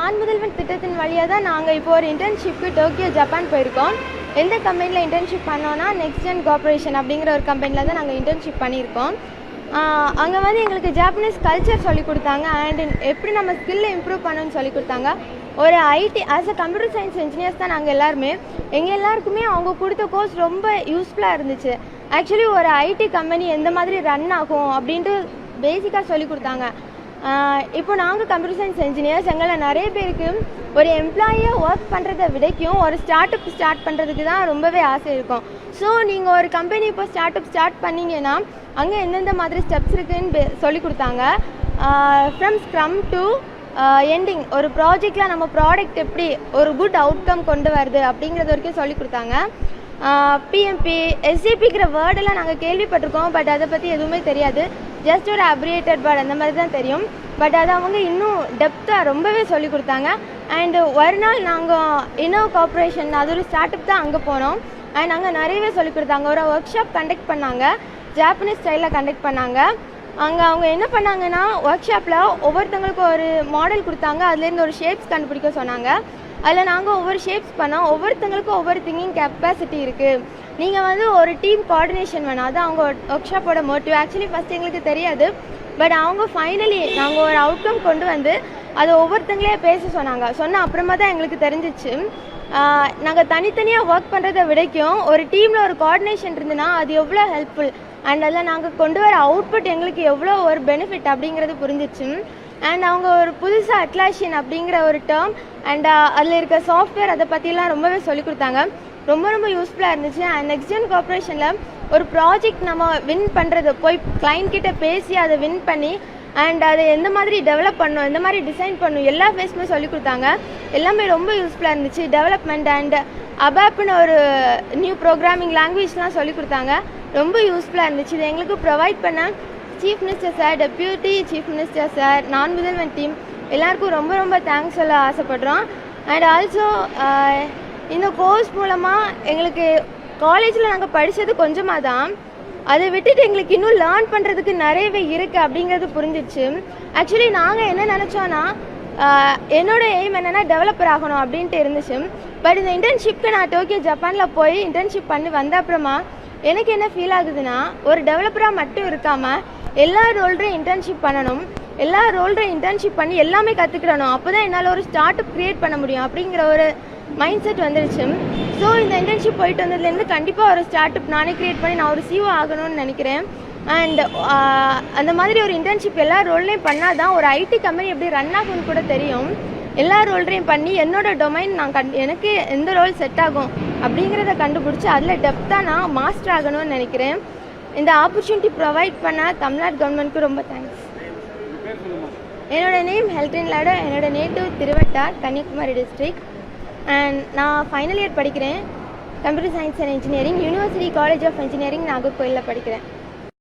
நான் முதல்வன் திட்டத்தின் வழியாக தான் நாங்கள் இப்போ ஒரு இன்டர்ன்ஷிப்க்கு டோக்கியோ ஜப்பான் போயிருக்கோம். எந்த கம்பெனியில் இன்டர்ன்ஷிப் பண்ணோன்னா நெக்ஸ்ட் ஜென் கார்பரேஷன் அப்படிங்கிற ஒரு கம்பெனியில் தான் நாங்கள் இன்டர்ன்ஷிப் பண்ணியிருக்கோம். அங்கே வந்து எங்களுக்கு ஜாப்பனீஸ் கல்ச்சர் சொல்லிக் கொடுத்தாங்க அண்ட் எப்படி நம்ம ஸ்கில்லை இம்ப்ரூவ் பண்ணணும்னு சொல்லி கொடுத்தாங்க. ஒரு IT as a computer science engineers தான் நாங்கள் எல்லாருமே. எங்கள் எல்லாருக்குமே அவங்க கொடுத்த கோர்ஸ் ரொம்ப யூஸ்ஃபுல்லாக இருந்துச்சு. ஆக்சுவலி ஒரு ஐடி கம்பெனி எந்த மாதிரி ரன் ஆகும் அப்படின்ட்டு பேசிக்காக சொல்லி கொடுத்தாங்க. இப்போ நாங்கள் கம்ப்யூட்டர் சயின்ஸ் இன்ஜினியர்ஸ் எங்களை நிறைய பேருக்கு ஒரு எம்ப்ளாயியாக ஒர்க் பண்ணுறதை விடைக்கும் ஒரு ஸ்டார்ட் அப் ஸ்டார்ட் பண்ணுறதுக்கு தான் ரொம்பவே ஆசை இருக்கும். ஸோ நீங்கள் ஒரு கம்பெனி இப்போ ஸ்டார்ட் அப் ஸ்டார்ட் பண்ணிங்கன்னா அங்கே எந்தெந்த மாதிரி ஸ்டெப்ஸ் இருக்குதுன்னு சொல்லி கொடுத்தாங்க. ஃப்ரம் ஸ்க்ரம் டு எண்டிங் ஒரு ப்ராஜெக்டில் நம்ம ப்ராடக்ட் எப்படி ஒரு குட் அவுட்கம் கொண்டு வருது அப்படிங்கிறது வரைக்கும் சொல்லி கொடுத்தாங்க. பிஎம்பி எஸ்ஏபிங்கிற வேர்டெல்லாம் நாங்கள் கேள்விப்பட்டிருக்கோம், பட் அதை பற்றி எதுவுமே தெரியாது. ஜஸ்ட் ஒரு அப்ரிவேட்டட் வேர்ட் அந்த மாதிரி தான் தெரியும். பட் அதை அவங்க இன்னும் டெப்த்தாக ரொம்பவே சொல்லி கொடுத்தாங்க. அண்டு ஒரு நாள் நாங்கள் இன்னோவ் கார்பரேஷன் அது ஒரு ஸ்டார்ட் அப் தான் அங்கே போனோம். அண்ட் அங்கே நிறையவே சொல்லி கொடுத்தாங்க. ஒரு ஒர்க் ஷாப் கண்டக்ட் பண்ணாங்க, ஜாப்பனீஸ் ஸ்டைலில் கண்டக்ட் பண்ணாங்க. அங்கே அவங்க என்ன பண்ணாங்கன்னா ஒர்க் ஷாப்பில் ஒவ்வொருத்தவங்களுக்கும் ஒரு மாடல் கொடுத்தாங்க, அதுலேருந்து ஒரு ஷேப்ஸ் கண்டுபிடிக்க சொன்னாங்க. அதில் நாங்கள் ஒவ்வொரு ஷேப்ஸ் பண்ணோம். ஒவ்வொருத்தங்களுக்கும் ஒவ்வொரு திங்கிங் கெப்பாசிட்டி இருக்குது. நீங்கள் வந்து ஒரு டீம் கோஆர்டினேஷன் வேணும், அது அவங்க ஒர்க் ஷாப்போட மோட்டிவ். ஆக்சுவலி ஃபஸ்ட் எங்களுக்கு தெரியாது, பட் அவங்க ஃபைனலி நாங்கள் ஒரு அவுட்கம் கொண்டு வந்து அதை ஒவ்வொருத்தங்களே பேச சொன்னாங்க. சொன்ன அப்புறமா தான் எங்களுக்கு தெரிஞ்சிச்சு நாங்கள் தனித்தனியாக ஒர்க் பண்ணுறதை விடைக்கும் ஒரு டீமில் ஒரு கோஆர்டினேஷன் இருந்துன்னா அது எவ்வளோ ஹெல்ப்ஃபுல் அண்ட் அதில் நாங்கள் கொண்டு வர அவுட்புட் எங்களுக்கு எவ்வளோ ஒரு பெனிஃபிட் அப்படிங்கிறது புரிஞ்சிச்சு. அண்ட் அவங்க ஒரு புதுசாக அட்லாஷியன் அப்படிங்கிற ஒரு டேர்ம் அண்ட் அதில் இருக்க சாஃப்ட்வேர் அதை பற்றிலாம் ரொம்பவே சொல்லிக் கொடுத்தாங்க. ரொம்ப ரொம்ப யூஸ்ஃபுல்லாக இருந்துச்சு. அண்ட் நெக்ஸ்ட் ஜென் கார்பரேஷனில் ஒரு ப்ராஜெக்ட் நம்ம வின் பண்ணுறது போய் கிளைண்ட் கிட்ட பேசி அதை வின் பண்ணி அண்ட் அதை எந்த மாதிரி டெவலப் பண்ணணும், எந்த மாதிரி டிசைன் பண்ணணும், எல்லா ஃபேஸுமே சொல்லிக் கொடுத்தாங்க. எல்லாமே ரொம்ப யூஸ்ஃபுல்லாக இருந்துச்சு. டெவலப்மெண்ட் அண்ட் அபாப்னு ஒரு நியூ ப்ரோக்ராமிங் லாங்குவேஜ்லாம் சொல்லிக் கொடுத்தாங்க. ரொம்ப யூஸ்ஃபுல்லாக இருந்துச்சு. இது எங்களுக்கு ப்ரொவைட் பண்ண chief minister sir, deputy chief minister sir, நான் முதல்வன் டீம் எல்லாருக்கும் ரொம்ப ரொம்ப தேங்க்ஸ் சொல்ல ஆசைப்படுறோம். அண்ட் ஆல்சோ இந்த கோர்ஸ் மூலமாக எங்களுக்கு காலேஜில் நாங்கள் படித்தது கொஞ்சமாக தான், அதை விட்டுட்டு எங்களுக்கு இன்னும் லேர்ன் பண்ணுறதுக்கு நிறையவே இருக்குது அப்படிங்கிறது புரிஞ்சிச்சு. ஆக்சுவலி நாங்கள் என்ன நினச்சோன்னா என்னோட எய்ம் என்னென்னா டெவலப்பர் ஆகணும் அப்படின்ட்டு இருந்துச்சு. பட் இந்த இன்டர்ன்ஷிப்க்கு நான் டோக்கியோ ஜப்பானில் போய் இன்டர்ன்ஷிப் பண்ணி வந்த அப்புறமா எனக்கு என்ன ஃபீல் ஆகுதுன்னா ஒரு டெவலப்பராக மட்டும் இருக்காமல் எல்லா ரோல்லையும் இன்டர்ன்ஷிப் பண்ணணும், எல்லா ரோல்லையும் இன்டர்ன்ஷிப் பண்ணி எல்லாமே கற்றுக்கிடணும். அப்போ தான் என்னால் ஒரு ஸ்டார்ட் அப் க்ரியேட் பண்ண முடியும் அப்படிங்கிற ஒரு மைண்ட் செட் வந்துடுச்சு. ஸோ இந்த இன்டர்ன்ஷிப் போயிட்டு வந்ததுலேருந்து கண்டிப்பாக ஒரு ஸ்டார்ட் அப் நானே க்ரியேட் பண்ணி நான் ஒரு சிஓ ஆகணும்னு நினைக்கிறேன். அண்ட் அந்த மாதிரி ஒரு இன்டர்ன்ஷிப் எல்லா ரோல்லையும் பண்ணால் தான் ஒரு ஐடி கம்பெனி எப்படி ரன் ஆகும்னு கூட தெரியும். எல்லா ரோல்லையும் பண்ணி என்னோட டொமைன் நான் எனக்கு எந்த ரோல் செட் ஆகும் அப்படிங்கிறத கண்டுபிடிச்சி அதில் டெப்த்தாக நான் மாஸ்டர் ஆகணும்னு நினைக்கிறேன். இந்த ஆப்பர்ச்சுனிட்டி ப்ரொவைட் பண்ண தமிழ்நாடு கவர்மெண்ட்க்கு ரொம்ப தேங்க்ஸ். என்னோட நேம் ஹெல்ட்ரின் லாடோ, என்னோட நேட்டிவ் திருவட்டார், கன்னியாகுமரி டிஸ்ட்ரிக்ட். அண்ட் நான் ஃபைனல் இயர் படிக்கிறேன், computer science and engineering, university college of engineering நாகர்கோயிலில் படிக்கிறேன்.